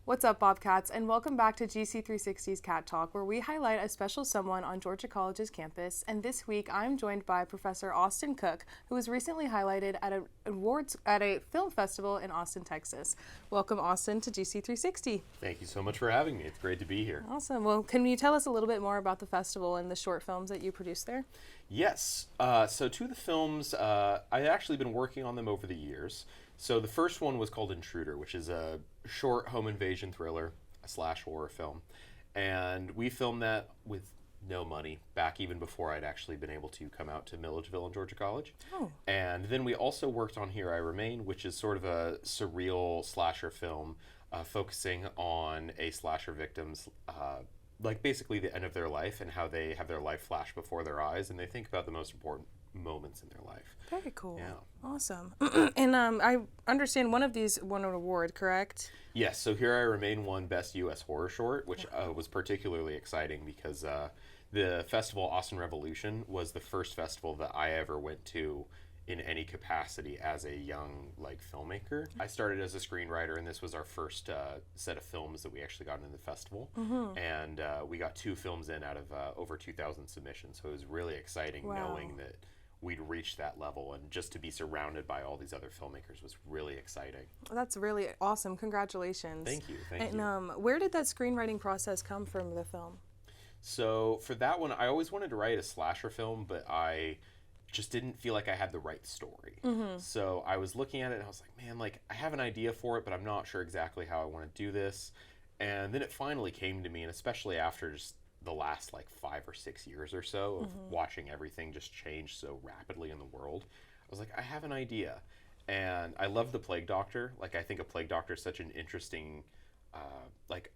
What's up, Bobcats, and welcome back to GC360's Cat Talk, where we highlight a special someone on Georgia College's campus. And this week, I'm joined by Professor Austin Koch, who was recently highlighted at a film festival in Austin, Texas. Welcome, Austin, to GC360. Thank you so much for having me. It's great to be here. Awesome. Well, can you tell us a little bit more about the festival and the short films that you produced there? Yes. So two of the films, I've actually been working on them over the years. So the first one was called Intruder, which is a short home invasion thriller, a / horror film. And we filmed that with no money, back even before I'd actually been able to come out to Milledgeville and Georgia College. Oh. And then we also worked on Here I Remain, which is sort of a surreal slasher film focusing on a slasher victim's like basically the end of their life and how they have their life flash before their eyes and they think about the most important moments in their life. Very cool. Yeah. Awesome. And I understand one of these won an award, correct? Yes, so Here I Remain won Best U.S. Horror Short, which was particularly exciting because the festival, Austin Revolution, was the first festival that I ever went to in any capacity as a young filmmaker. I started as a screenwriter, and this was our first set of films that we actually got into the festival. Mm-hmm. And we got 2 films in out of over 2,000 submissions, so it was really exciting. Wow. Knowing that we'd reached that level, and just to be surrounded by all these other filmmakers was really exciting. That's really awesome. Congratulations. Thank you. And where did that screenwriting process come from, the film? So for that one, I always wanted to write a slasher film, but I just didn't feel like I had the right story. Mm-hmm. So I was looking at it and I was like, man, I have an idea for it, but I'm not sure exactly how I want to do this. And then it finally came to me, and especially after just the last 5 or 6 years or so of watching everything just change so rapidly in the world, I was like, I have an idea. And I love The Plague Doctor. I think A Plague Doctor is such an interesting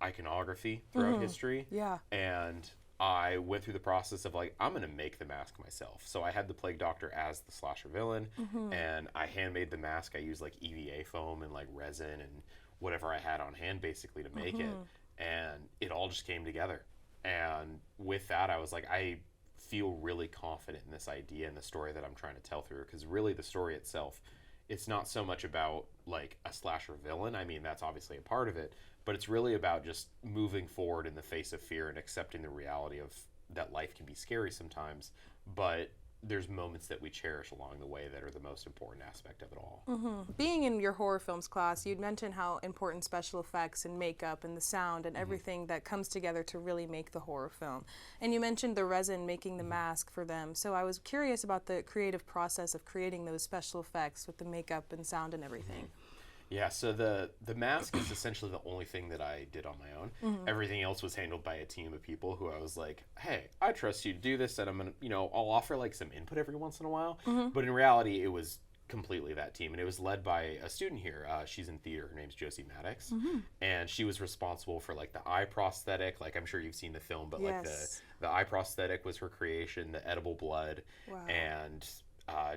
iconography throughout history. Yeah. And I went through the process of I'm going to make the mask myself. So I had the Plague Doctor as the slasher villain, and I handmade the mask. I used EVA foam and resin and whatever I had on hand basically to make it, and it all just came together. And with that, I was like, I feel really confident in this idea and the story that I'm trying to tell through, because really the story itself, it's not so much about a slasher villain. I mean, that's obviously a part of it, but it's really about just moving forward in the face of fear and accepting the reality of that life can be scary sometimes, but there's moments that we cherish along the way that are the most important aspect of it all. Mm-hmm. Being in your horror films class, you'd mentioned how important special effects and makeup and the sound and everything that comes together to really make the horror film. And you mentioned the resin making the mask for them. So I was curious about the creative process of creating those special effects with the makeup and sound and everything. Yeah, so the mask is essentially the only thing that I did on my own. Mm-hmm. Everything else was handled by a team of people who I was like, hey, I trust you to do this, and I'm going to, I'll offer some input every once in a while. Mm-hmm. But in reality, it was completely that team, and it was led by a student here. She's in theater. Her name's Josie Maddox, and she was responsible for the eye prosthetic. I'm sure you've seen the film, but yes. The eye prosthetic was her creation, the edible blood, wow. and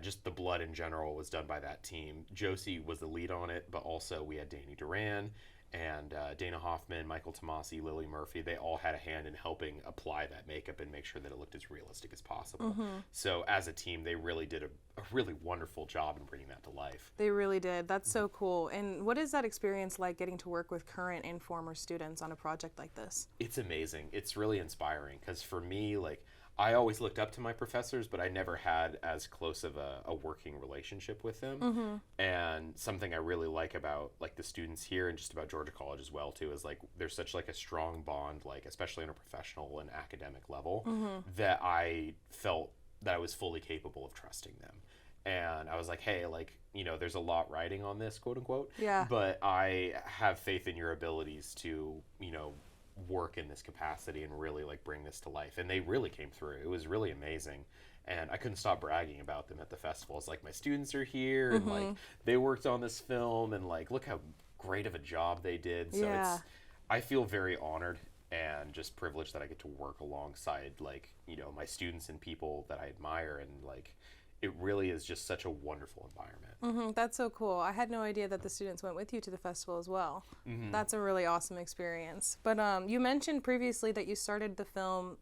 just the blood in general was done by that team. Josie was the lead on it, but also we had Danny Duran and Dana Hoffman, Michael Tomasi, Lily Murphy. They all had a hand in helping apply that makeup and make sure that it looked as realistic as possible. Mm-hmm. So as a team, they really did a really wonderful job in bringing that to life. They really did. That's so cool. And what is that experience like, getting to work with current and former students on a project like this? It's amazing. It's really inspiring, because for me, I always looked up to my professors, but I never had as close of a working relationship with them. Mm-hmm. And something I really like about the students here and just about Georgia College as well too is there's such a strong bond, especially on a professional and academic level, that I felt that I was fully capable of trusting them. And I was like, hey, there's a lot riding on this, quote unquote. Yeah. But I have faith in your abilities to, work in this capacity and really bring this to life. And they really came through. It was really amazing, and I couldn't stop bragging about them at the festival. It's my students are here, and they worked on this film, and look how great of a job they did. So yeah. I feel very honored and just privileged that I get to work alongside my students and people that I admire, and it really is just such a wonderful environment. Mm-hmm. That's so cool. I had no idea that the students went with you to the festival as well. Mm-hmm. That's a really awesome experience. But you mentioned previously that you started the film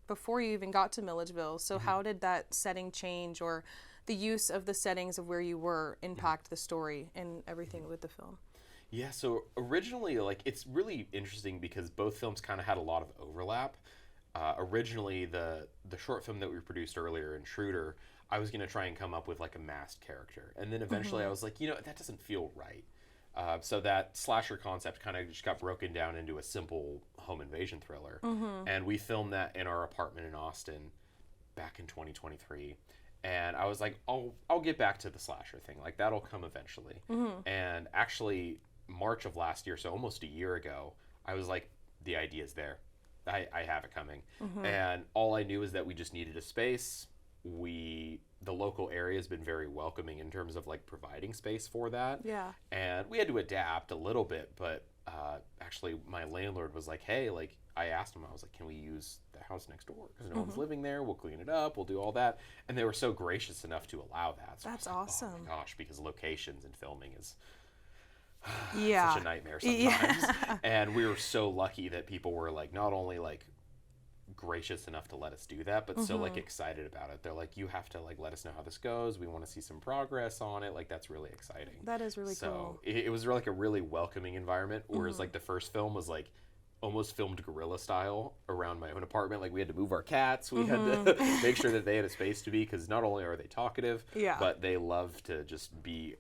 before you even got to Milledgeville. So how did that setting change, or the use of the settings of where you were impact the story and everything with the film? Yeah, so originally, like, it's really interesting because both films kind of had a lot of overlap. Originally, the short film that we produced earlier, Intruder, I was going to try and come up with, like, a masked character. And then eventually I was like, that doesn't feel right. So that slasher concept kind of just got broken down into a simple home invasion thriller. And we filmed that in our apartment in Austin back in 2023. And I was like, I'll get back to the slasher thing. Like, that'll come eventually. And actually, March of last year, so almost a year ago, I was like, the idea's there. I have it coming. And all I knew is that we just needed a space. The local area has been very welcoming in terms of, like, providing space for that. Yeah. And we had to adapt a little bit, but actually my landlord was like, hey, like, I asked him, I was like, can we use the house next door? Because no one's living there. We'll clean it up. We'll do all that. And they were so gracious enough to allow that. So That's I was like, awesome. oh my gosh, because locations and filming is Yeah. such a nightmare sometimes. Yeah. And we were so lucky that people were, like, not only, like, gracious enough to let us do that, but so, like, excited about it. They're like, you have to, like, let us know how this goes. We want to see some progress on it. Like, that's really exciting. That is really cool. So it was like a really welcoming environment, whereas like the first film was like almost filmed guerrilla style around my own apartment. Like, we had to move our cats. We had to make sure that they had a space to be, because not only are they talkative, but they love to just be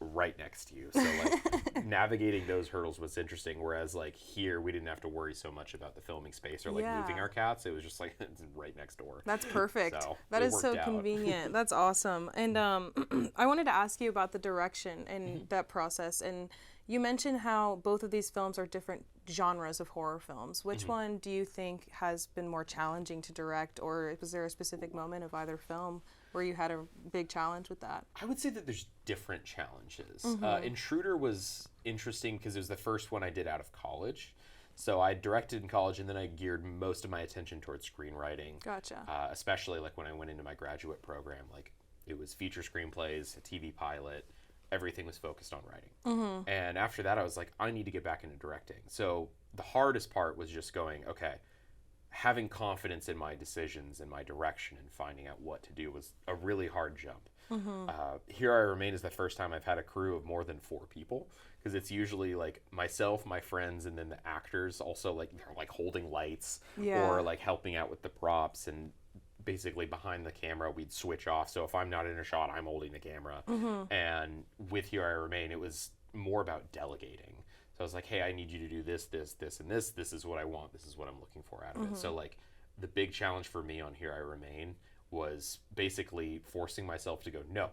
right next to you. So, like, navigating those hurdles was interesting, whereas, like, here we didn't have to worry so much about the filming space or, like, moving our cats. It was just like, it's right next door. That's perfect. So that it is so worked out. convenient. That's awesome. And I wanted to ask you about the direction and that process. And you mentioned how both of these films are different genres of horror films. Which one do you think has been more challenging to direct, or was there a specific moment of either film where you had a big challenge with that? I would say that there's different challenges. Intruder was interesting because it was the first one I did out of college. So I directed in college, and then I geared most of my attention towards screenwriting. Gotcha. Especially, like, when I went into my graduate program, like, it was feature screenplays, a TV pilot. Everything was focused on writing. And after that, I was like, I need to get back into directing. So the hardest part was just going, okay, having confidence in my decisions and my direction and finding out what to do was a really hard jump. Here I Remain is the first time I've had a crew of more than 4 people, because it's usually like myself, my friends, and then the actors also, like, they're like holding lights or like helping out with the props, and basically behind the camera we'd switch off. So if I'm not in a shot, I'm holding the camera. And with Here I Remain, it was more about delegating. So I was like, hey, I need you to do this, this, this, and this. This is what I want. This is what I'm looking for out of it. So, like, the big challenge for me on Here I Remain was basically forcing myself to go, no,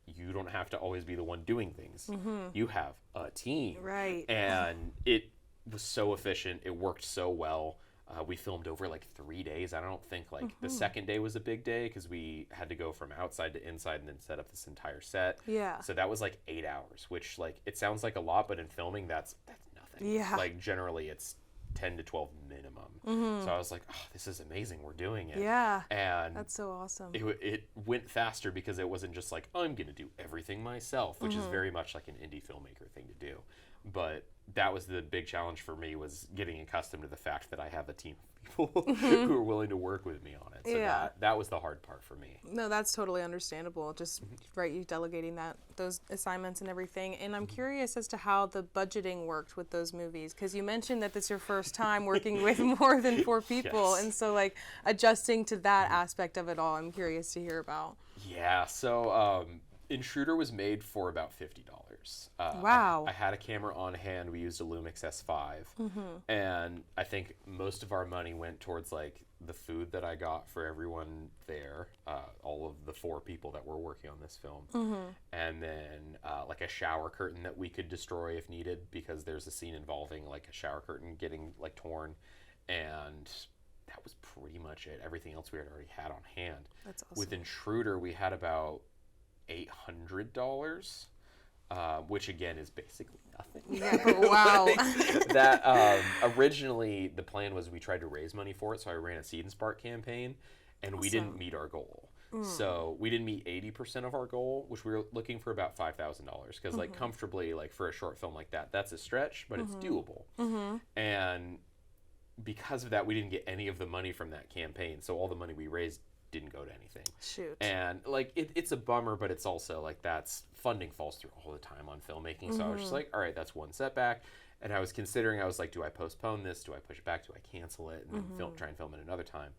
you don't have to always be the one doing things. You have a team. Right. And it was so efficient. It worked so well. We filmed over like 3 days. I don't think like the second day was a big day because we had to go from outside to inside and then set up this entire set. Yeah. So that was like 8 hours, which, like, it sounds like a lot, but in filming that's nothing. Yeah. Like, generally it's 10 to 12 minimum. So I was like, oh, this is amazing. We're doing it. Yeah. And that's so awesome. it went faster because it wasn't just like, I'm going to do everything myself, which is very much like an indie filmmaker thing to do. But that was the big challenge for me, was getting accustomed to the fact that I have a team of people who are willing to work with me on it. So that was the hard part for me. No, that's totally understandable. Just right, you delegating those assignments and everything. And I'm curious as to how the budgeting worked with those movies, because you mentioned that this is your first time working with more than 4 people, and so, like, adjusting to that aspect of it all, I'm curious to hear about. Yeah. So Intruder was made for about $50. Wow. I had a camera on hand. We used a Lumix S5. And I think most of our money went towards, like, the food that I got for everyone there, all of the 4 people that were working on this film. And then like a shower curtain that we could destroy if needed, because there's a scene involving, like, a shower curtain getting, like, torn. And that was pretty much it. Everything else we had already had on hand. That's awesome. With Intruder, we had about $800. Which again is basically nothing. Yeah, but wow. That originally the plan was we tried to raise money for it, so I ran a Seed and Spark campaign, and we didn't meet our goal. So we didn't meet 80% of our goal, which we were looking for about $5,000, because like comfortably, like, for a short film like that's a stretch, but it's doable. And because of that, we didn't get any of the money from that campaign. So all the money we raised didn't go to anything. Shoot. And like it's a bummer, but it's also like that's funding falls through all the time on filmmaking. So I was just like, all right, that's one setback. And I was considering, I was like, do I postpone this? Do I push it back? Do I cancel it and then try and film it another time?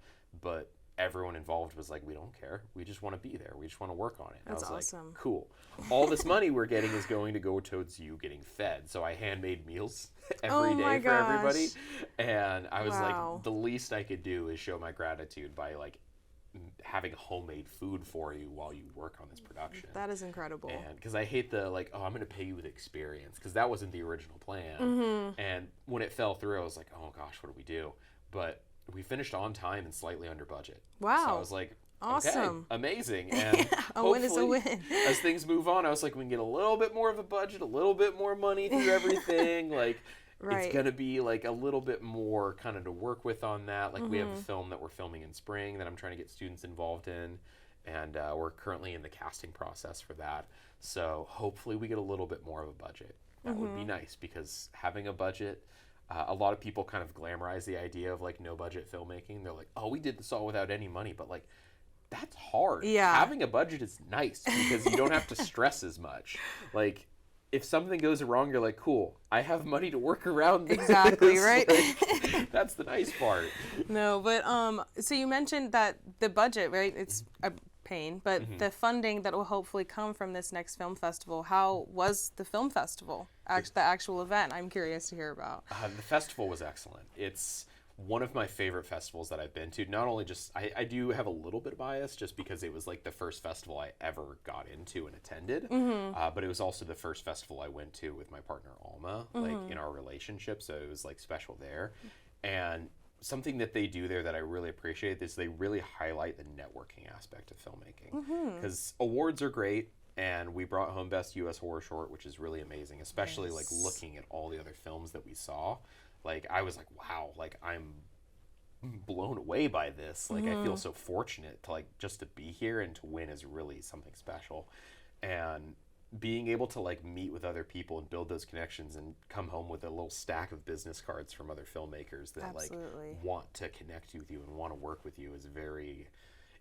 But everyone involved was like, we don't care. We just want to be there. We just want to work on it. And That's I was awesome. like, cool. All this money we're getting is going to go towards you getting fed. So I handmade meals every day for everybody. And I was like, the least I could do is show my gratitude by like having homemade food for you while you work on this production. That is incredible. And because I hate the like, oh, I'm going to pay you with experience, because that wasn't the original plan. And when it fell through, I was like, oh gosh, what do we do? But we finished on time and slightly under budget. Wow. So I was like, awesome. Okay, amazing. And a win is a win. As things move on, I was like, we can get a little bit more of a budget, a little bit more money through everything. Like, it's going to be like a little bit more kind of to work with on that. Like, we have a film that we're filming in spring that I'm trying to get students involved in. And we're currently in the casting process for that. So hopefully we get a little bit more of a budget. That would be nice, because having a budget, a lot of people kind of glamorize the idea of like no budget filmmaking. They're like, oh, we did this all without any money. But like, that's hard. Yeah. Having a budget is nice because you don't have to stress as much. Like, if something goes wrong, you're like, cool, I have money to work around this. Exactly, right? Like, that's the nice part. No, but so you mentioned that the budget, right? It's a pain, but the funding that will hopefully come from this next film festival. How was the film festival? The actual event, I'm curious to hear about. The festival was excellent. It's one of my favorite festivals that I've been to. Not only just, I do have a little bit of bias just because it was like the first festival I ever got into and attended, but it was also the first festival I went to with my partner Alma, like in our relationship, so it was like special there. And something that they do there that I really appreciate is they really highlight the networking aspect of filmmaking, because awards are great. And we brought home Best U.S. Horror Short, which is really amazing, especially like looking at all the other films that we saw. Like, I was like, wow, like, I'm blown away by this. Like, I feel so fortunate to, like, just to be here and to win is really something special. And being able to, like, meet with other people and build those connections and come home with a little stack of business cards from other filmmakers that, like, want to connect with you and want to work with you is very...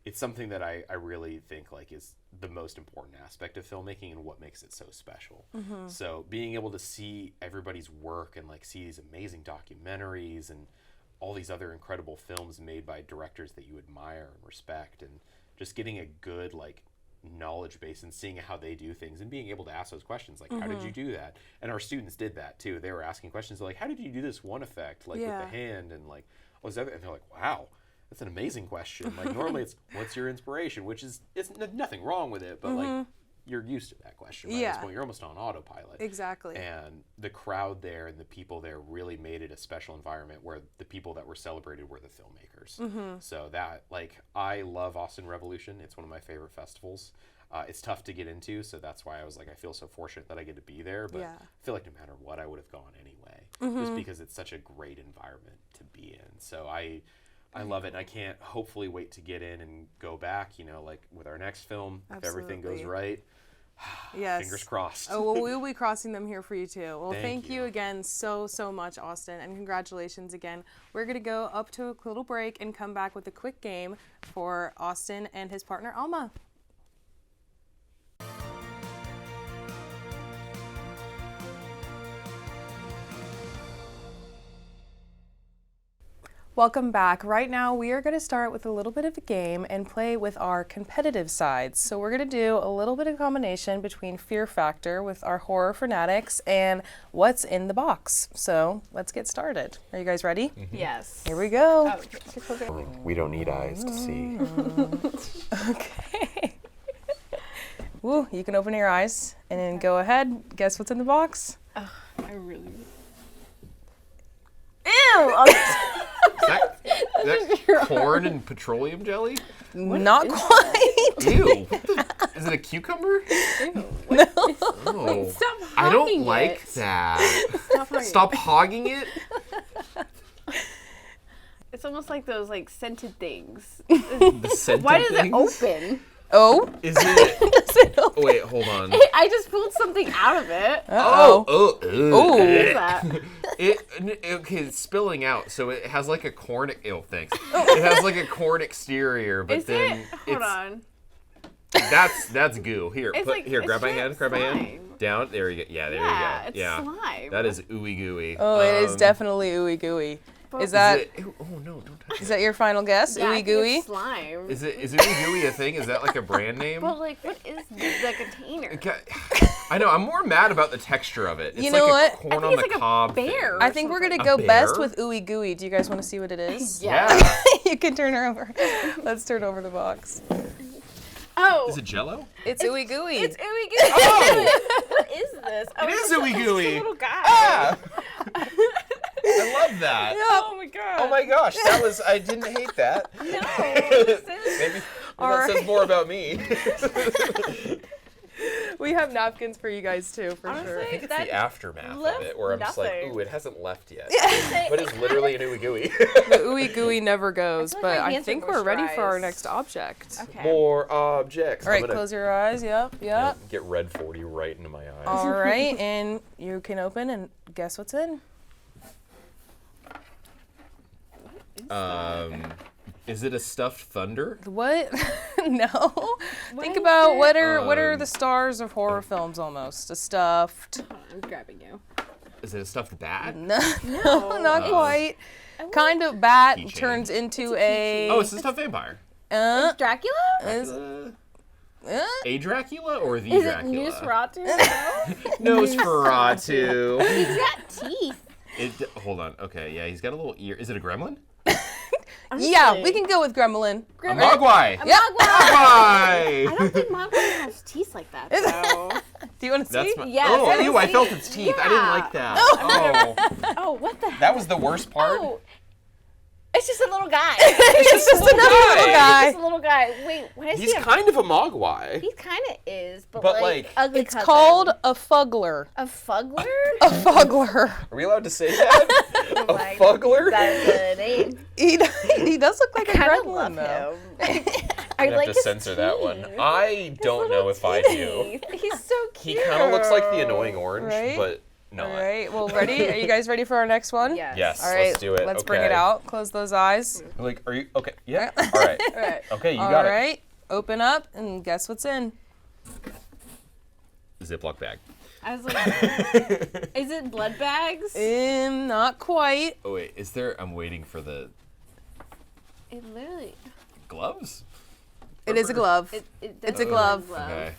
It's something that I really think like is the most important aspect of filmmaking and what makes it so special. So being able to see everybody's work and like see these amazing documentaries and all these other incredible films made by directors that you admire and respect, and just getting a good like knowledge base and seeing how they do things and being able to ask those questions like, how did you do that? And our students did that too. They were asking questions like, how did you do this one effect like with the hand, and like what was that? And they're like, wow, that's an amazing question. Like, normally it's, what's your inspiration? Which is, it's nothing wrong with it, but like, you're used to that question by this point. You're almost on autopilot. Exactly. And the crowd there and the people there really made it a special environment where the people that were celebrated were the filmmakers. So that, like, I love Austin Revolution. It's one of my favorite festivals. It's tough to get into, so that's why I was like, I feel so fortunate that I get to be there. But I feel like no matter what, I would have gone anyway, just because it's such a great environment to be in. So I love it, and I can't hopefully wait to get in and go back, you know, like with our next film, if everything goes right. Fingers crossed. Oh, well, we'll be crossing them here for you too. Well, thank you again so much, Austin, and congratulations again. We're going to go up to a little break and come back with a quick game for Austin and his partner, Alma. Welcome back. Right now we are going to start with a little bit of a game and play with our competitive sides. So we're going to do a little bit of combination between Fear Factor with our horror fanatics and what's in the box. So let's get started. Are you guys ready? Yes. Here we go. We don't need eyes to see. Okay. Woo, you can open your eyes and then go ahead. Guess what's in the box? I really... Ew! Is that corn and petroleum jelly? Not quite. Ew. Is it a cucumber? Ew. No. Oh. Wait, stop hogging I don't like that. Stop hogging it. It's almost like those like scented things. The scented Why does things? it open? Oh? Is it? Does it open? Wait, hold on. I just pulled something out of it. Uh-oh. What is that? Okay, it's spilling out, so it has like a corn. Oh, thanks. It has like a corn exterior, but Is then it? Hold on. That's goo. Here, It's like- here, it's grab my hand. just Grab my hand. slime. Down. There you go. Yeah, there Yeah, you it's go. Yeah, slime. that is ooey gooey. Oh, it is definitely ooey gooey. Is Is that it, oh no! Don't touch is it. that your final guess? Yeah, I Ooey think gooey? it's slime. Is ooey gooey a thing? Is that like a brand name? But like, what is the container? Okay, I know. I'm more mad about the texture of it. It's You like know a what? corn I think on it's the like a cob bear. thing. I think we're gonna A go best bear? with ooey gooey. Do you guys want to see what it is? Yeah. You can turn her over. Let's turn over the box. Oh, Is it Jello? It's ooey gooey. it's ooey gooey. Oh! What is this? Oh, It it's is just a- ooey it's just gooey. a little guy. Ah! I love that. Oh my god. Oh my gosh, that was. I didn't hate that. No. This is... Maybe All that says right. more about me. We have napkins for you guys too, for Honestly, sure. I think it's that the aftermath of left it, where I'm just like, nothing. ooh, it hasn't left yet. Say- But it's literally an ooey gooey. The ooey gooey never goes, I feel like but my I hands are think we're ready for our moisturized. next object. Okay. More objects. All right, I'm gonna close your eyes. Yep, yep. get red 40 right into my eyes. All right, and you can open and guess what's in. Is it a stuffed thunder? What? No. Think is about it? what are the stars of horror films almost? A stuffed. Hold on, I'm grabbing you. Is it a stuffed bat? No, No. not quite. Kind of bat Keychain. turns into a. Oh, it's a stuffed vampire. It's Dracula? is- A Dracula or the Is it Dracula? Nosferatu? Nosferatu. He's got teeth. Hold on. Okay, yeah, he's got a little ear. Is it a gremlin? Yeah, Honestly. we can go with Gremlin. A mogwai. Yep. Mogwai. I don't think Mogwai has teeth like that, though. Do you want to see? That's my. Yes, oh, I ew! I see. felt its teeth. I didn't Yeah. like that. Oh, Oh, what the heck? that was the worst part. Oh, it's just a little guy. It's just another little guy. Just a little guy. Wait, why does He's he have... kind of a mogwai. He kind of is, but But, like like, ugly It's cousin. called a fuggler. A fuggler? A fuggler. Are we allowed to say that? A Like, fuggler? That's a name. He does look like a I gremlin love though. him. I I have like to his censor that one. teeth. I His don't little know if I do. teeth. He's so He cute. kind of looks like the annoying orange, Right? but no. All right, well, ready? Are you guys ready for our next one? Yes. Yes. All right, Let's do it. Let's bring it Okay. out. Close those eyes. Like, are you okay? Yeah. All right. All right. Okay, you All got right, open up and guess what's in. it. Ziploc bag. I was like, is it blood bags? Not quite. Oh wait, is there? I'm waiting for the It literally. gloves. It is a glove. It It's a definitely glove. is glove. Okay.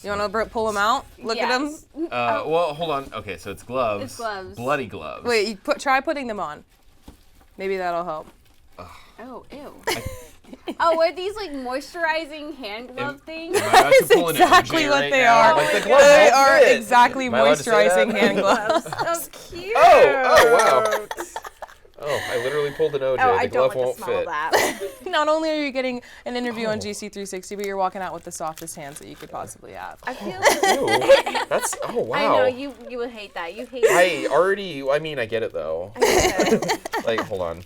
You want to pull them out? Look at them. Yes. Well, hold on. Okay, so it's gloves. It's gloves. Bloody gloves. Wait, you try putting them on. Maybe that'll help. Oh, ew. Oh, are these like moisturizing hand glove things? Am I allowed to That's pull an exactly OJ what right they now? are. Like, the gloves They won't are fit. exactly Am I allowed to say moisturizing that? hand gloves. So cute. Oh wow. Oh, I literally pulled an OJ. Oh, the I glove don't like won't the smell fit. of that. Not only are you getting an interview on Oh. GC360, but you're walking out with the softest hands that you could possibly have. I feel Ew. That's oh wow. I know you would hate that. You hate I already. I mean, I get it though. it. Like, hold on.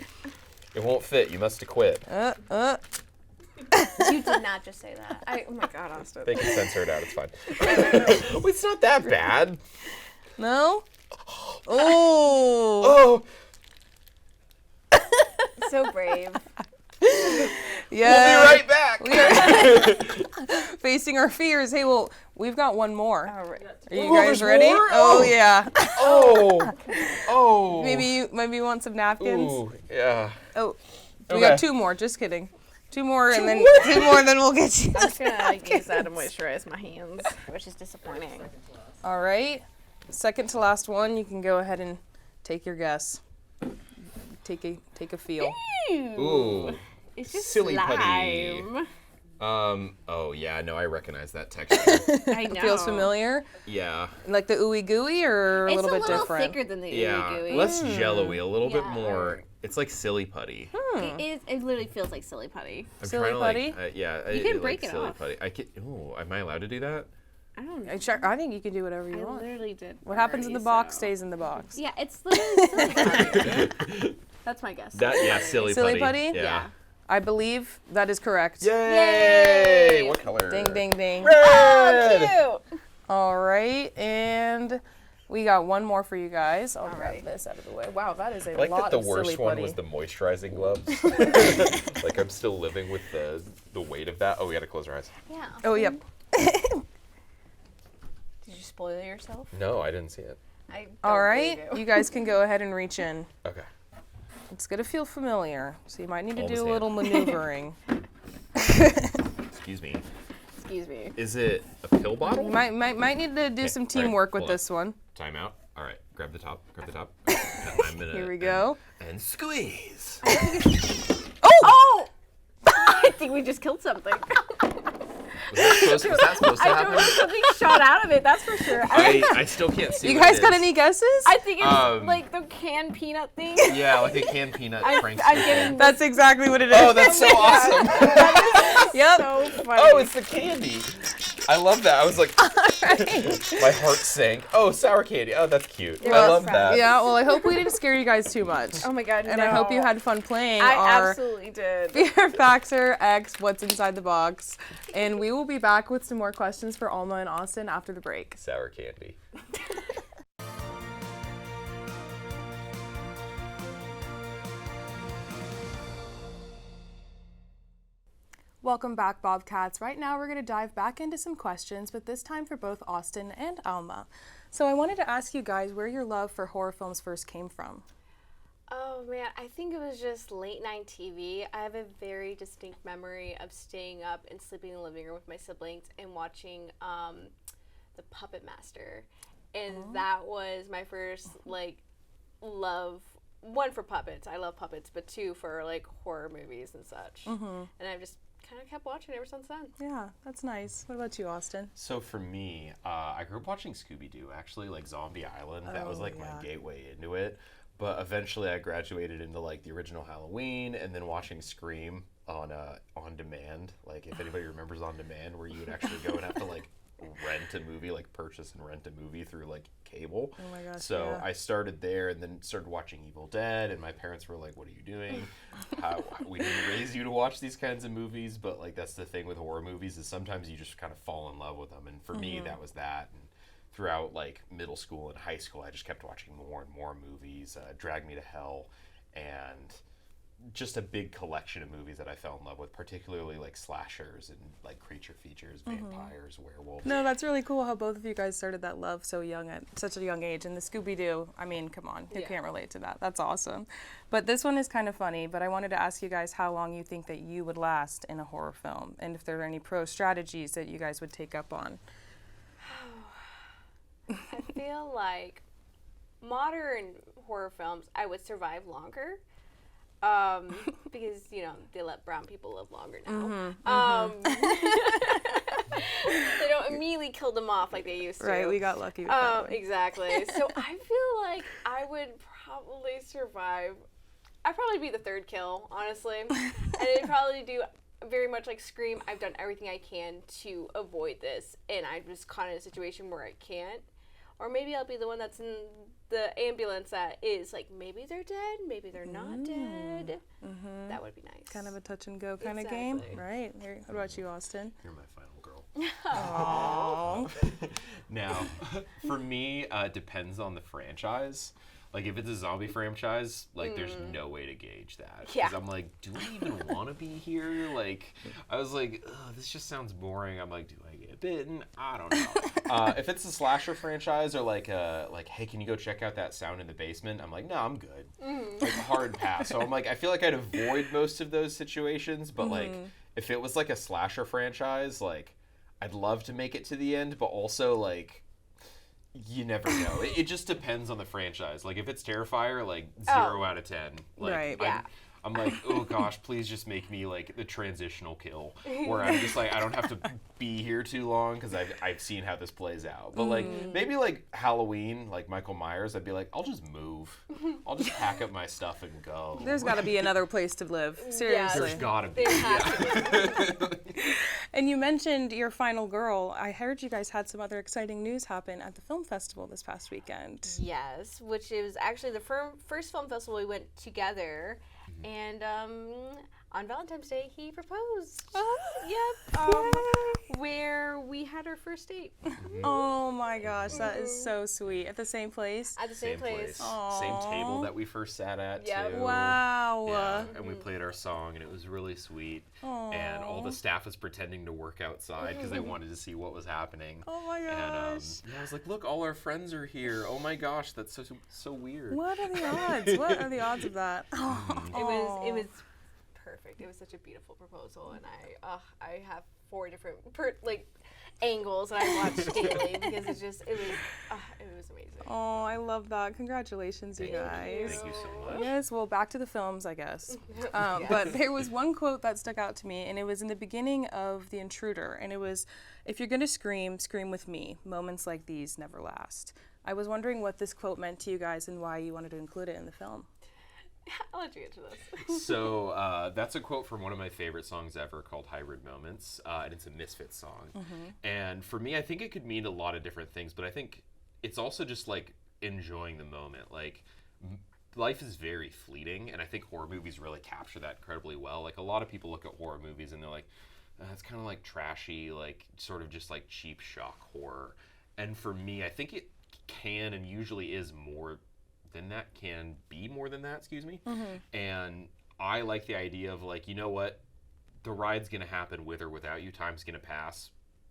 It won't fit. You must have quit. You did not just say that. Oh my god, Austin. They can censor it out. It's fine. Oh, it's not that bad. No? Oh. Oh, So brave. Yeah. we'll be right back. We are facing our fears. Hey, well, we've got one more. All right. Are you Oh, guys there's ready? more? Oh, Oh. yeah. Oh. Oh. Maybe you want some napkins? Ooh, yeah. Oh, we Okay. got two more. Just kidding. Two more, and then more? 2 more, then we'll get you. I'm just gonna use that to moisturize my hands, which is disappointing. All right. Second to last one. You can go ahead and take your guess. Take a feel. Ooh. It's just Silly slime. putty. Oh yeah, no, I recognize that texture. I know. Feels familiar? Yeah. Like the ooey gooey, or a It's little bit different? thicker than the Yeah. ooey gooey. Less jello-y, a little bit Yeah. more. It's like silly putty. It is. It literally feels like silly putty. I'm Silly trying to putty? like, yeah. You can like break it silly off. putty. I can. Ooh, am I allowed to do that? I don't know. I think you can do whatever you I want. literally did. What happens in the already, box so- stays in the box. Yeah, it's literally silly putty. That's my guess. That yeah, silly, Silly putty. putty? Yeah. I believe that is correct. Yay! What color? Ding, ding, ding. Red! Oh, cute. All right, and we got one more for you guys. I'll grab this out of the way. Wow, that is a I like lot that of the worst silly one putty. was the moisturizing gloves. Like I'm still living with the weight of that. Oh, we gotta close our eyes. Yeah. Oh, yep. Did you spoil yourself? No, I didn't see it. I don't All right, believe you guys can go ahead and reach in. Okay. It's gonna feel familiar, so you might need to Hold do his a hand. little maneuvering. Excuse me. Excuse me. Is it a pill bottle? You might need to do some teamwork with hold on. this one. Time out. All right. Grab the top. Grab the top. I'm gonna, Here we go. And squeeze. Oh! I think we just killed something. Was that supposed to I happen? know something shot out of it, that's for sure. I still can't see. You what guys it got is. any guesses? I think it's Um, like the canned peanut thing. Yeah, like a canned peanut I'm prankster getting thing. That's exactly what it is. Oh, that's so awesome. Yep. so funny. Oh, it's the candy. I love that. I was like, my heart sank. Oh, sour candy. Oh, that's cute. I Well, love that. Yeah, well, I hope we didn't scare you guys too much. Oh my god, And no. I hope you had fun playing I our absolutely did. Fear Factor X What's Inside the Box. And we will be back with some more questions for Alma and Austin after the break. Sour candy. Welcome back, Bobcats. Right now we're going to dive back into some questions, but this time for both Austin and Alma. So I wanted to ask you guys where your love for horror films first came from. Oh man, I think it was just late night TV. I have a very distinct memory of staying up and sleeping in the living room with my siblings and watching The Puppet Master. And that was my first love, one for puppets. I love puppets, but two for horror movies and such. And I've just kind of kept watching ever since then. Yeah, that's nice. What about you, Austin? So for me, I grew up watching Scooby-Doo, actually, like Zombie Island. That was my gateway into it. But eventually I graduated into the original Halloween and then watching Scream on demand. Like if anybody remembers On Demand, where you would actually go and have to rent a movie, purchase and rent a movie through cable. Oh my gosh, So yeah. I started there and then started watching Evil Dead, and my parents were like, "What are you doing? We didn't raise you to watch these kinds of movies." But that's the thing with horror movies, is sometimes you just kind of fall in love with them. And for me, that was that. And throughout middle school and high school, I just kept watching more and more movies. Drag Me to Hell, and just a big collection of movies that I fell in love with, particularly slashers and creature features, vampires, werewolves. No, that's really cool how both of you guys started that love so young at such a young age. And the Scooby-Doo, I mean, come on, who can't relate to that? That's awesome. But this one is kind of funny, but I wanted to ask you guys how long you think that you would last in a horror film, and if there are any pro strategies that you guys would take up on. I feel like modern horror films, I would survive longer. Because, they let brown people live longer now. They don't immediately kill them off like they used to. Right, we got lucky with that one. Exactly. So I feel like I would probably survive. I'd probably be the third kill, honestly. And I'd probably do very much like Scream. I've done everything I can to avoid this, and I'm just caught in a situation where I can't. Or maybe I'll be the one that's in the ambulance that is maybe they're dead, maybe they're not dead. That would be nice. Kind of a touch and go kind of game, Exactly. right? What about you, Austin? You're my final girl. Aww. Now, for me, it depends on the franchise. If it's a zombie franchise, there's no way to gauge that. Yeah. Because I'm do I even want to be here? I was ugh, this just sounds boring. I'm do I get bitten? I don't know. If it's a slasher franchise or hey, can you go check out that sound in the basement? I'm no, I'm good. Hard pass. So I'm I feel like I'd avoid most of those situations, but if it was a slasher franchise, I'd love to make it to the end, but also you never know. It just depends on the franchise. If it's Terrifier, 0 out of 10. Right. Yeah. I'm oh gosh, please just make me the transitional kill, where I'm just I don't have to be here too long because I've seen how this plays out. But maybe Halloween, Michael Myers, I'd be I'll just move. I'll just pack up my stuff and go. There's got to be another place to live. Seriously. There's gotta be. There has to be. And you mentioned your final girl. I heard you guys had some other exciting news happen at the film festival this past weekend. Yes, which is actually the first film festival we went together. And on Valentine's Day, he proposed. Oh, Yep. Where we had our first date. oh my gosh, that is so sweet. At the same place? At the same place. Aw. Same table that we first sat at, Yep. too. Wow. Yeah, and we played our song, and it was really sweet. And all the staff was pretending to work outside because they wanted to see what was happening. Oh my And gosh. yeah, I was like, look, all our friends are here. Oh my gosh, that's so weird. What are the odds? What are the odds of that? It was perfect. It was such a beautiful proposal, and I have 4 different angles that I watched daily because it was amazing. Oh, I love that. Congratulations, you guys. Thank you so much. Yes, well, back to the films, I guess. But there was one quote that stuck out to me, and it was in the beginning of The Intruder, and it was, "If you're going to scream, scream with me. Moments like these never last." I was wondering what this quote meant to you guys and why you wanted to include it in the film. I'll let you get to this. So that's a quote from one of my favorite songs ever called Hybrid Moments, and it's a Misfits song. And for me, I think it could mean a lot of different things, but I think it's also just like enjoying the moment. Like, life is very fleeting, and I think horror movies really capture that incredibly well. Like, a lot of people look at horror movies and they're like, it's kind of like trashy, like sort of just like cheap shock horror. And for me, I think it can and usually is more than that, can be more than that, excuse me. And I like the idea of like, you know what, the ride's gonna happen with or without you. Time's gonna pass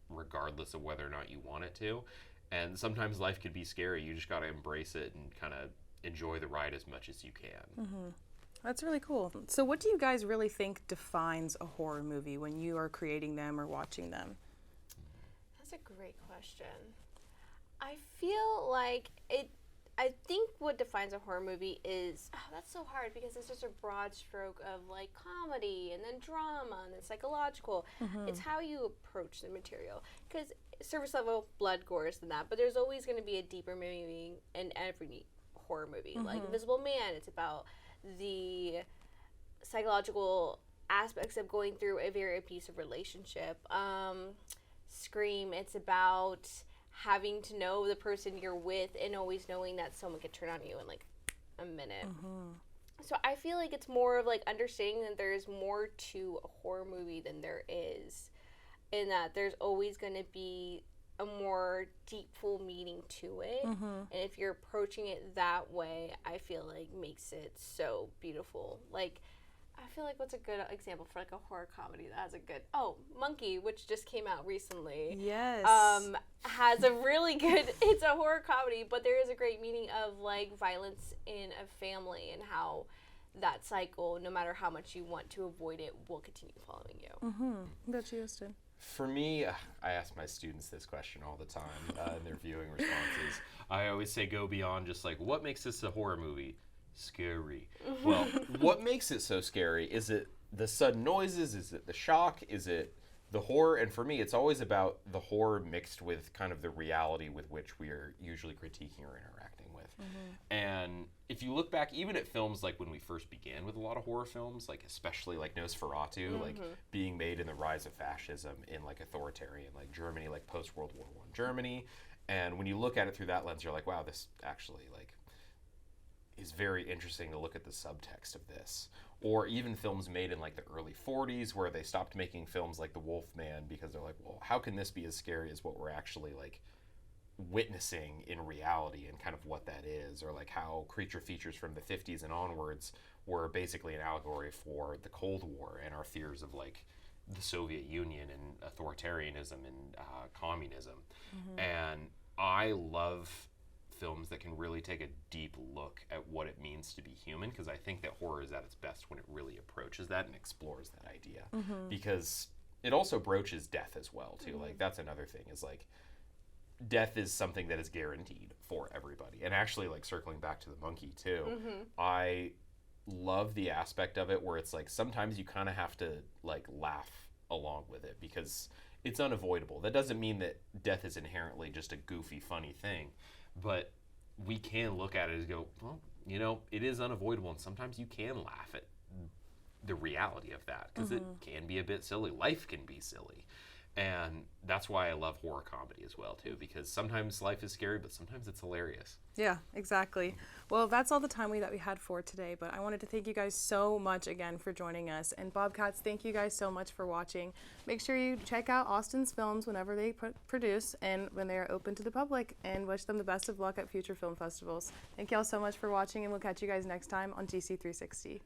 regardless of whether or not you want it to. And sometimes life could be scary. You just gotta embrace it and kind of enjoy the ride as much as you can. That's really cool. So what do you guys really think defines a horror movie when you are creating them or watching them? That's a great question. I feel like I think what defines a horror movie is, that's so hard because it's such a broad stroke of like comedy and then drama and then psychological. It's how you approach the material. Because surface level blood, gore is than that, but there's always going to be a deeper meaning in every horror movie. Like Invisible Man, it's about the psychological aspects of going through a very abusive relationship. Scream, it's about having to know the person you're with and always knowing that someone could turn on you in like a minute. So I feel like it's more of like understanding that there's more to a horror movie than there is, in that there's always going to be a more deep, full meaning to it. And if you're approaching it that way, I feel like makes it so beautiful. Like, I feel like what's a good example for like a horror comedy that has a good, Monkey, which just came out recently. Yes. Has a really good, it's a horror comedy, but there is a great meaning of like violence in a family and how that cycle, no matter how much you want to avoid it, will continue following you. What about you, Justin? For me, I ask my students this question all the time in their viewing responses. I always say go beyond just like, what makes this a horror movie? Scary. Well, what makes it so scary? Is it the sudden noises? Is it the shock? Is it the horror? And for me, it's always about the horror mixed with kind of the reality with which we are usually critiquing or interacting with. And if you look back, even at films like when we first began with a lot of horror films, like especially like Nosferatu, like being made in the rise of fascism in like authoritarian like Germany, like post World War I Germany. And when you look at it through that lens, you're like, wow, this actually like is very interesting to look at the subtext of this. Or even films made in like the early 40s where they stopped making films like The Wolfman because they're like, well, how can this be as scary as what we're actually like witnessing in reality and kind of what that is? Or like how creature features from the 50s and onwards were basically an allegory for the Cold War and our fears of like the Soviet Union and authoritarianism and communism. And I love films that can really take a deep look at what it means to be human, because I think that horror is at its best when it really approaches that and explores that idea. Because it also broaches death as well too. Like that's another thing, is like death is something that is guaranteed for everybody. And actually, like circling back to the monkey too, I love the aspect of it where it's like sometimes you kind of have to like laugh along with it because it's unavoidable. That doesn't mean that death is inherently just a goofy, funny thing. But we can look at it and go, well, you know, it is unavoidable, and sometimes you can laugh at the reality of that because it can be a bit silly. Life can be silly. And that's why I love horror comedy as well, too, because sometimes life is scary, but sometimes it's hilarious. Yeah, exactly. Well, that's all the time that we had for today, but I wanted to thank you guys so much again for joining us. And Bobcats, thank you guys so much for watching. Make sure you check out Austin's films whenever they produce and when they are open to the public, and wish them the best of luck at future film festivals. Thank you all so much for watching, and we'll catch you guys next time on GC360.